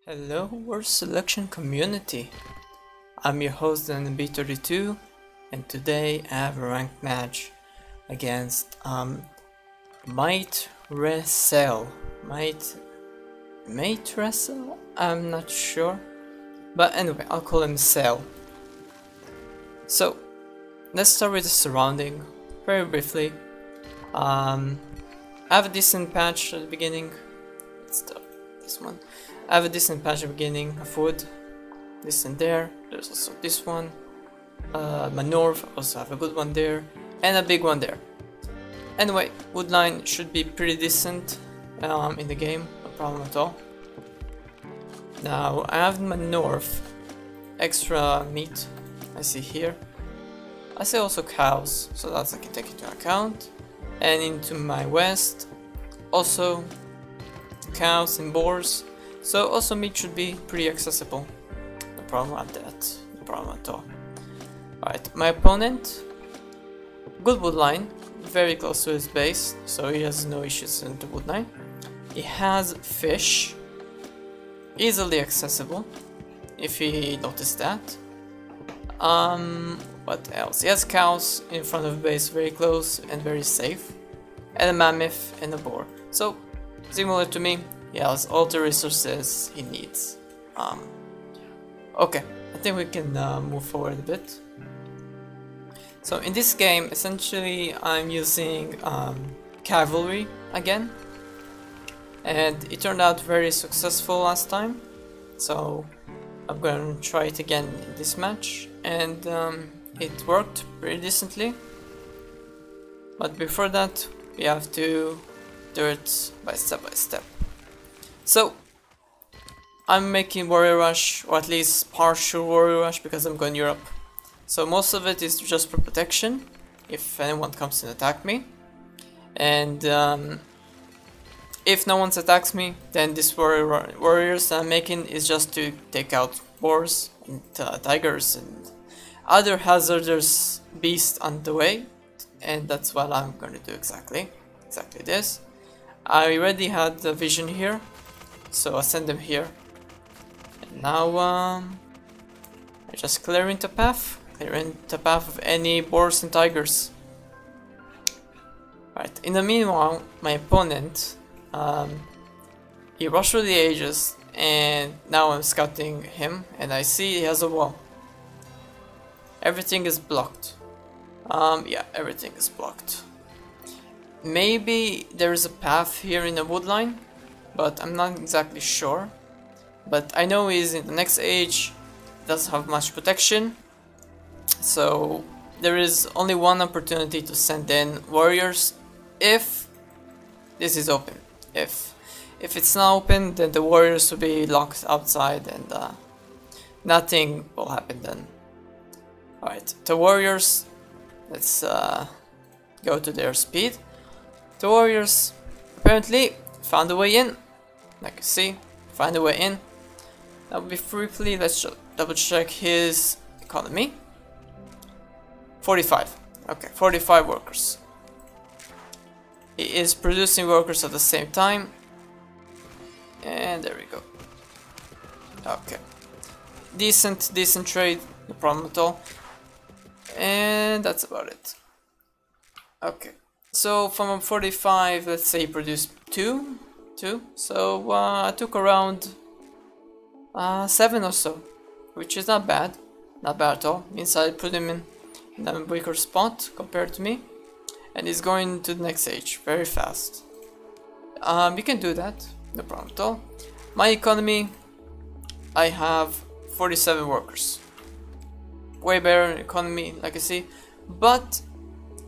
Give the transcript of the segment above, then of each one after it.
Hello, World Selection community. I'm your host NB32, and today I have a ranked match against MaitreSel. MaitreSel? I'm not sure, but anyway, I'll call him Cell. So let's start with the surrounding very briefly. I have a decent patch at the beginning. Let's start this one. I have a decent patch at the beginning of wood, decent there, there's also this one, my north, I also have a good one there, and a big one there. Anyway, wood line should be pretty decent in the game, no problem at all. Now, I have in my north extra meat, I see here. I see also cows, so that's I can take into account. And into my west, also cows and boars. So also meat should be pretty accessible. No problem with that. No problem at all. Alright, my opponent, good wood line, very close to his base, so he has no issues in the wood line. He has fish, easily accessible, if he noticed that. What else? He has cows in front of the base, very close and very safe. And a mammoth and a boar. So, similar to me. He has all the resources he needs. Okay, I think we can move forward a bit. So in this game, essentially I'm using Cavalry again. And it turned out very successful last time. So I'm going to try it again in this match. And it worked pretty decently. But before that, we have to do it by step. So, I'm making Warrior Rush, or at least partial Warrior Rush, because I'm going Europe. So most of it is just for protection, if anyone comes and attack me. And if no one attacks me, then this warriors I'm making is just to take out boars and tigers and other hazardous beasts on the way. And that's what I'm going to do exactly this. I already had the vision here. So I send them here. And now I just clearing the path of any boars and tigers. Right. In the meanwhile, my opponent he rushed through the ages, and now I'm scouting him, and I see he has a wall. Everything is blocked. Yeah, everything is blocked. Maybe there is a path here in the wood line, but I'm not exactly sure. But I know he's in the next age, doesn't have much protection, so there is only one opportunity to send in warriors if this is open. If it's not open, then the warriors will be locked outside and nothing will happen then. Alright, the warriors, let's go to their speed. The warriors apparently found a way in. Like you see, find a way in. Now briefly, let's just double check his economy. 45. Okay, 45 workers. He is producing workers at the same time. And there we go. Okay. Decent trade, no problem at all. And that's about it. Okay. So from 45, let's say he produced 2. So I took around 7 or so, which is not bad at all. Means I put him in a weaker spot compared to me, and he's going to the next stage very fast. You can do that, no problem at all. My economy, I have 47 workers, way better economy, like I see, but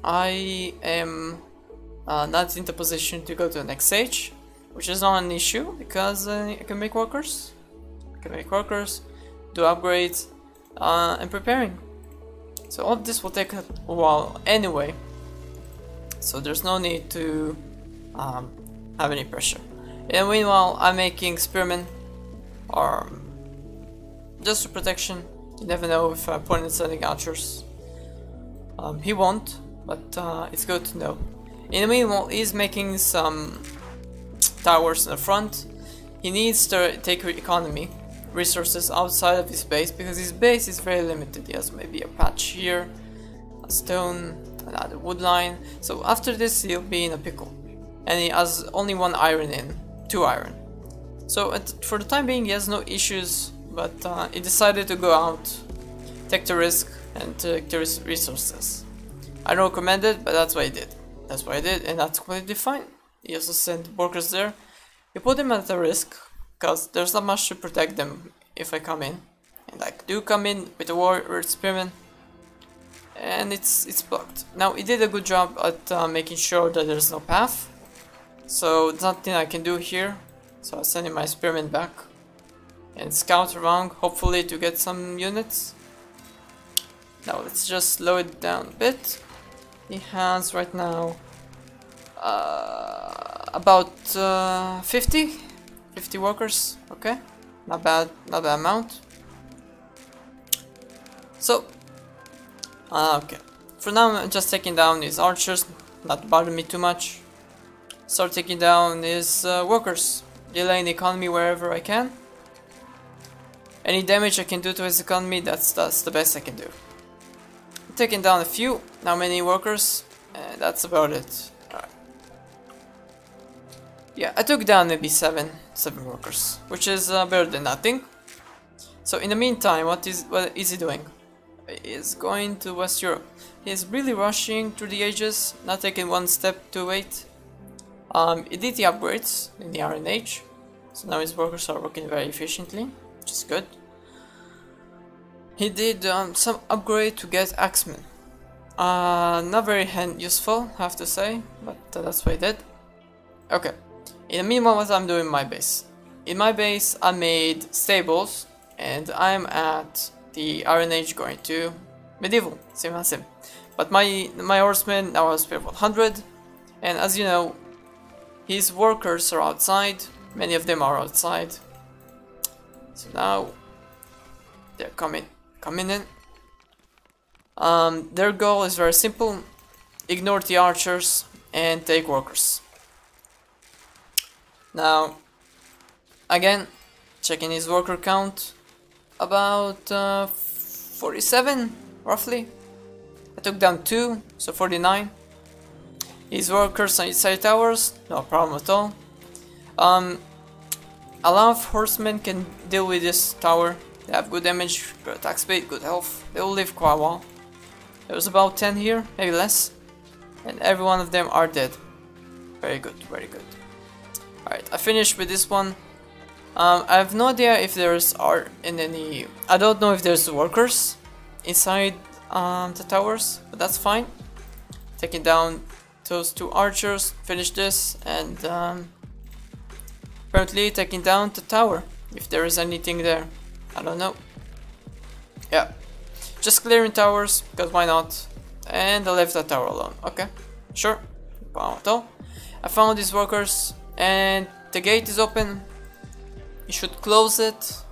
I am not in the position to go to the next stage. Which is not an issue, because I can make workers. Do upgrades, and preparing. So all of this will take a while anyway. So there's no need to have any pressure. And meanwhile, I'm making spearmen, or just for protection. You never know if my opponent is sending archers. He won't, but it's good to know. In the meanwhile, he's making some towers in the front, he needs to take economy resources outside of his base because his base is very limited. He has maybe a patch here, a stone, another wood line. So after this he'll be in a pickle, and he has only 1 iron in, 2 iron. So for the time being he has no issues, but he decided to go out, take the risk, and take the resources. I don't recommend it, but that's what he did. That's what I did, and that's completely fine. He also sent workers there. He put them at a risk, because there's not much to protect them if I come in. And I do come in with a warrior spearman, and it's blocked. Now he did a good job at making sure that there's no path, so there's nothing I can do here. So I'm sending my spearman back and scout around, hopefully to get some units. Now let's just slow it down a bit. He has right now about 50 workers. Okay, not bad amount. So okay, for now I'm just taking down his archers, not bother me too much. Start taking down his workers, delaying economy wherever I can. Any damage I can do to his economy, that's the best I can do. I'm taking down a few, not many workers, and that's about it. Alright. Yeah, I took down maybe 7 workers, which is better than nothing. So in the meantime, what is he doing? He is going to West Europe. He is really rushing through the ages, not taking one step to wait. He did the upgrades in the Iron Age, so now his workers are working very efficiently, which is good. He did some upgrade to get axemen. Not very useful, I have to say, but that's what he did. Okay, in the meanwhile, what I'm doing in my base. In my base, I made stables, and I'm at the Iron Age going to medieval, same as him. But my horsemen now are spear 100, and as you know, his workers are outside. Many of them are outside. So now they're coming in. Their goal is very simple: ignore the archers and take workers. Now, again, checking his worker count, about 47 roughly. I took down 2, so 49. His workers on inside towers, no problem at all. A lot of horsemen can deal with this tower. They have good damage, good attack speed, good health. They will live quite a while. There's about 10 here, maybe less, and every one of them are dead. Very good, very good. Alright, I finished with this one. I have no idea if there's I don't know if there's workers inside the towers, but that's fine. Taking down those 2 archers, finish this, and apparently taking down the tower, if there is anything there. I don't know. Yeah, just clearing towers, because why not? And I left that tower alone. Okay, sure, no problem at all. I found these workers, and the gate is open. You should close it,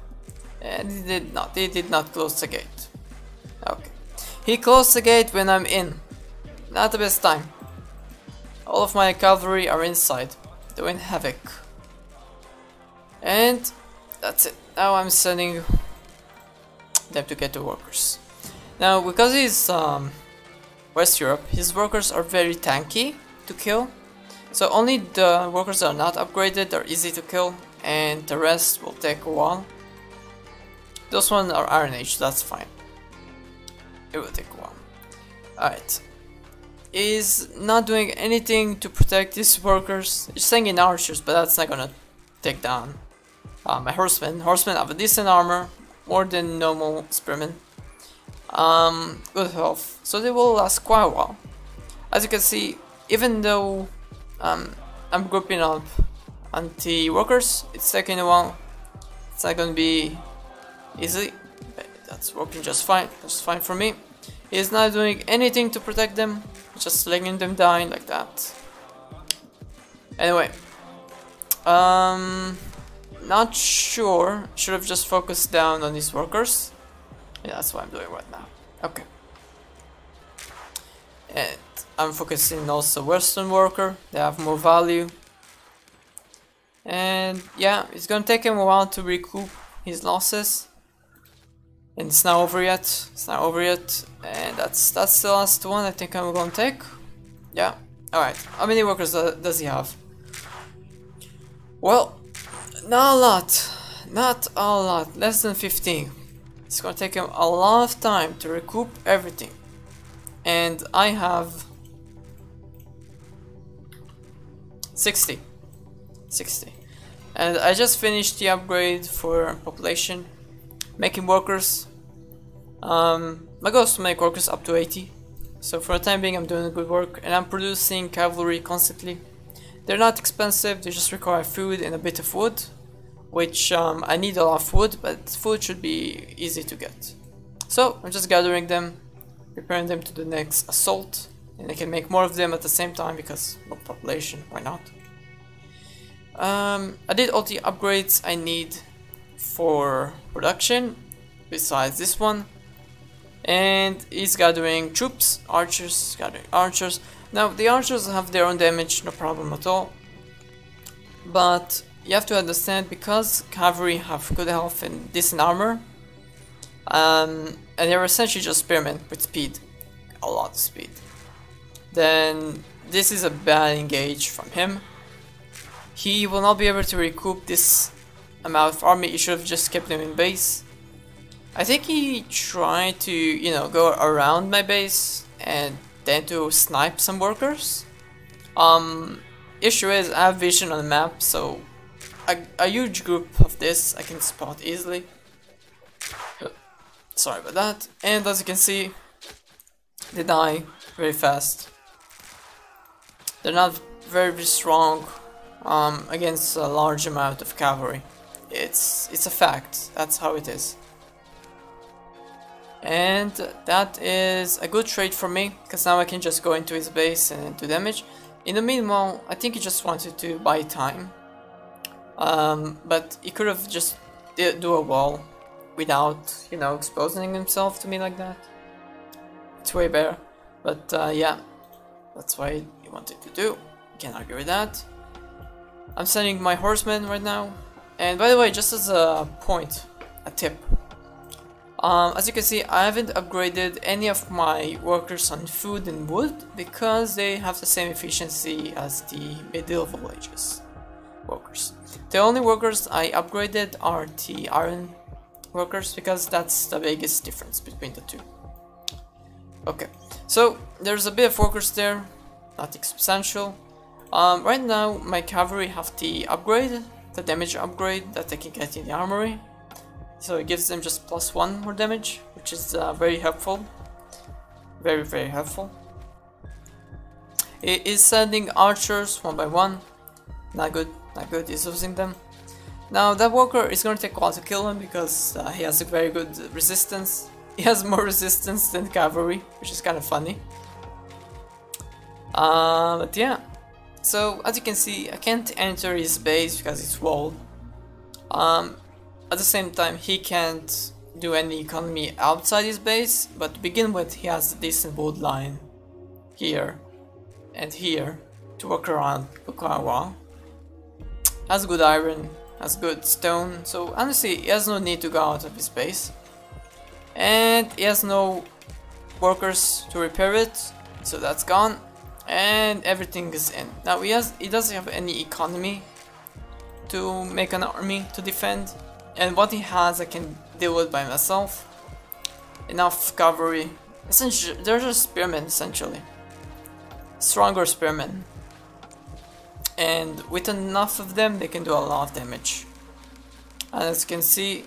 and he did not. He did not close the gate. Okay, he closed the gate when I'm in. Not the best time. All of my cavalry are inside, doing havoc. And that's it. Now I'm sending them to get the workers. Now, because he's West Europe, his workers are very tanky to kill. So only the workers that are not upgraded are easy to kill, and the rest will take a while. Those ones are Iron Age, that's fine. It will take a while. Alright. Is not doing anything to protect his workers. He's sending archers, but that's not gonna take down my horsemen. Horsemen have a decent armor, more than normal spearmen. Good health, so they will last quite a while. As you can see, even though I'm grouping up anti-workers, it's taking a while. It's not gonna be easy, but that's working just fine for me. He's not doing anything to protect them, just letting them die like that. Anyway, not sure, should have just focused down on these workers. Yeah, that's what I'm doing right now. Okay. And I'm focusing also Western worker, they have more value. And yeah, it's gonna take him a while to recoup his losses. And it's not over yet. It's not over yet. And that's the last one I think I'm gonna take. Yeah. Alright. How many workers does he have? Well, not a lot. Not a lot. Less than 15. It's gonna take him a lot of time to recoup everything. And I have 60. And I just finished the upgrade for population, making workers. My goal is to make workers up to 80. So for the time being I'm doing good work, and I'm producing cavalry constantly. They're not expensive, they just require food and a bit of wood, which I need a lot of wood, but food should be easy to get. So I'm just gathering them, preparing them to the next assault, and I can make more of them at the same time because of population, why not? I did all the upgrades I need for production, besides this one. And he's gathering troops, archers, gathering archers. Now the archers have their own damage, no problem at all. But you have to understand, because cavalry have good health and decent armor, and they're essentially just spearmen with speed, a lot of speed, then this is a bad engage from him. He will not be able to recoup this amount of army. He should have just kept them in base. I think he tried to, you know, go around my base and then to snipe some workers. Issue is I have vision on the map, so a huge group of this I can spot easily. Sorry about that. And as you can see, they die very fast. They're not very strong against a large amount of cavalry. It's a fact. That's how it is. And that is a good trade for me, because now I can just go into his base and do damage. In the meanwhile, I think he just wanted to buy time. But he could have just do a wall without, you know, exposing himself to me like that. It's way better. But yeah, that's what he wanted to do. Can't argue with that. I'm sending my horsemen right now. And by the way, just as a point, a tip. As you can see, I haven't upgraded any of my workers on food and wood because they have the same efficiency as the medieval ages workers. The only workers I upgraded are the iron workers, because that's the biggest difference between the two. Okay, so there's a bit of workers there, nothing substantial. Right now my cavalry have the upgrade, the damage upgrade that they can get in the armory. So it gives them just +1 more damage, which is very helpful. Very helpful. It is sending archers one by one. Not good, he's losing them. Now that walker is going to take a while to kill him because he has a very good resistance. He has more resistance than cavalry, which is kind of funny. But yeah. So as you can see, I can't enter his base because it's walled. At the same time, he can't do any economy outside his base, but to begin with, he has a decent wood line here and here to work around for quite a while. Has good iron, has good stone, so honestly, he has no need to go out of his base. And he has no workers to repair it, so that's gone. And everything is in. Now he doesn't have any economy to make an army to defend. And what he has I can deal with by myself. Enough cavalry. Essentially, they're just spearmen essentially. Stronger spearmen. And with enough of them they can do a lot of damage. And as you can see,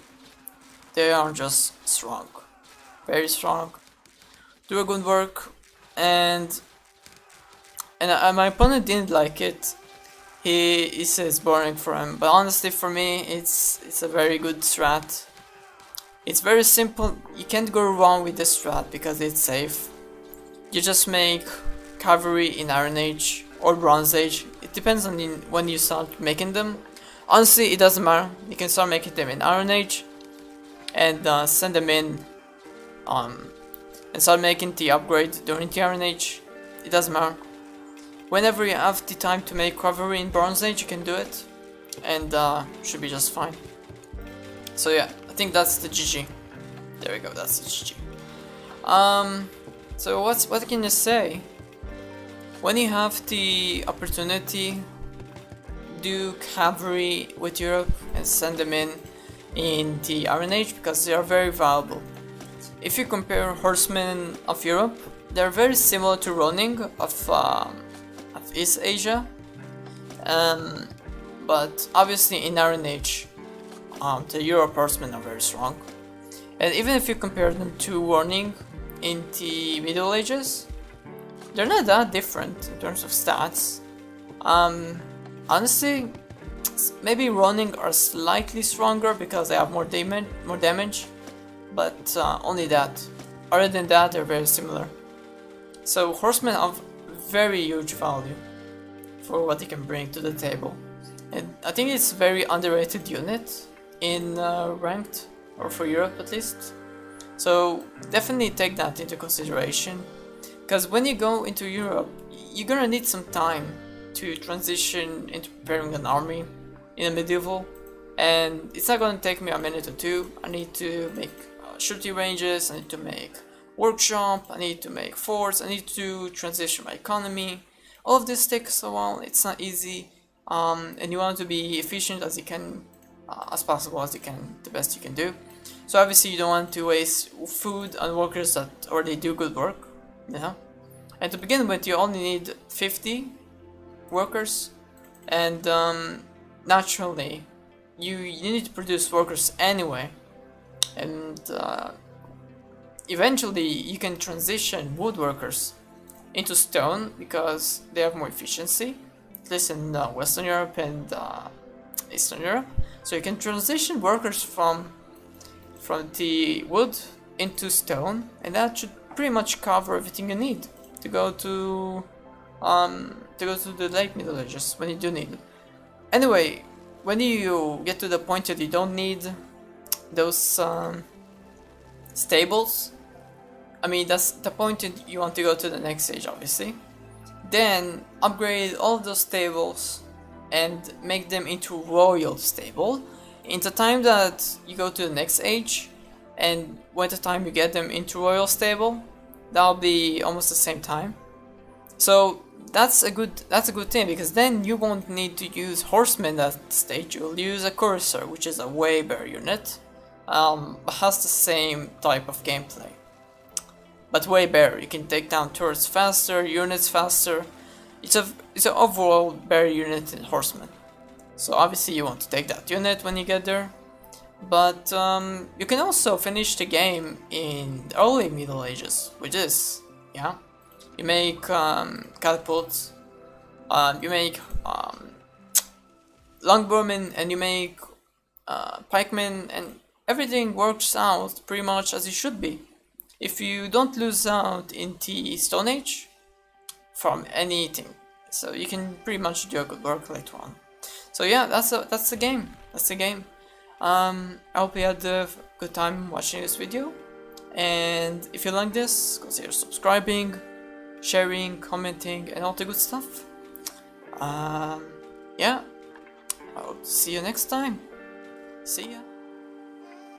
they are just strong. Very strong. Do a good work. And my opponent didn't like it. He says boring for him, but honestly for me it's a very good strat. It's very simple, you can't go wrong with this strat because it's safe. You just make cavalry in Iron Age or Bronze Age, it depends on when you start making them. Honestly it doesn't matter, you can start making them in Iron Age and send them in and start making the upgrade during the Iron Age, it doesn't matter. Whenever you have the time to make cavalry in Bronze Age, you can do it. and should be just fine. So yeah, I think that's the GG. There we go, that's the GG. So what can you say? When you have the opportunity, do cavalry with Europe and send them in the Iron Age, because they are very valuable. If you compare horsemen of Europe, they're very similar to Ronin of East Asia, but obviously in Iron Age, the Europe horsemen are very strong. And even if you compare them to Ronin in the Middle Ages, they're not that different in terms of stats. Honestly, maybe Ronin are slightly stronger because they have more damage, but only that. Other than that, they're very similar. So horsemen have very huge value for what they can bring to the table, and I think it's a very underrated unit in ranked, or for Europe at least. So definitely take that into consideration, because when you go into Europe, you're gonna need some time to transition into preparing an army in a medieval, and it's not gonna take me a minute or two. I need to make shooting ranges, I need to make workshop, I need to make forts, I need to transition my economy. All of this takes a while, it's not easy, and you want to be efficient as you can, as possible as you can, the best you can do. So obviously you don't want to waste food on workers that already do good work, you know? And to begin with, you only need 50 workers, and naturally you need to produce workers anyway, and eventually you can transition woodworkers into stone because they have more efficiency, at least in Western Europe and Eastern Europe. So you can transition workers from the wood into stone, and that should pretty much cover everything you need to go to the late Middle Ages when you do need it. Anyway, when you get to the point that you don't need those stables, I mean, that's the point that you want to go to the next stage, obviously. Then upgrade all of those stables and make them into royal stable in the time that you go to the next age, and when the time you get them into royal stable, that'll be almost the same time. So that's a good thing, because then you won't need to use horsemen at that stage. You'll use a courser, which is a way better unit, but has the same type of gameplay, but way better. You can take down turrets faster, units faster. It's an overall better unit in horsemen. So obviously you want to take that unit when you get there, but you can also finish the game in the early Middle Ages with this. Yeah, you make catapults, you make longbowmen, and you make pikemen, and everything works out pretty much as it should be. If you don't lose out in the Stone Age from anything, so you can pretty much do a good work later on. So yeah, that's the game. That's the game. I hope you had a good time watching this video, and if you like this, consider subscribing, sharing, commenting, and all the good stuff. Yeah, I hope to see you next time. See ya.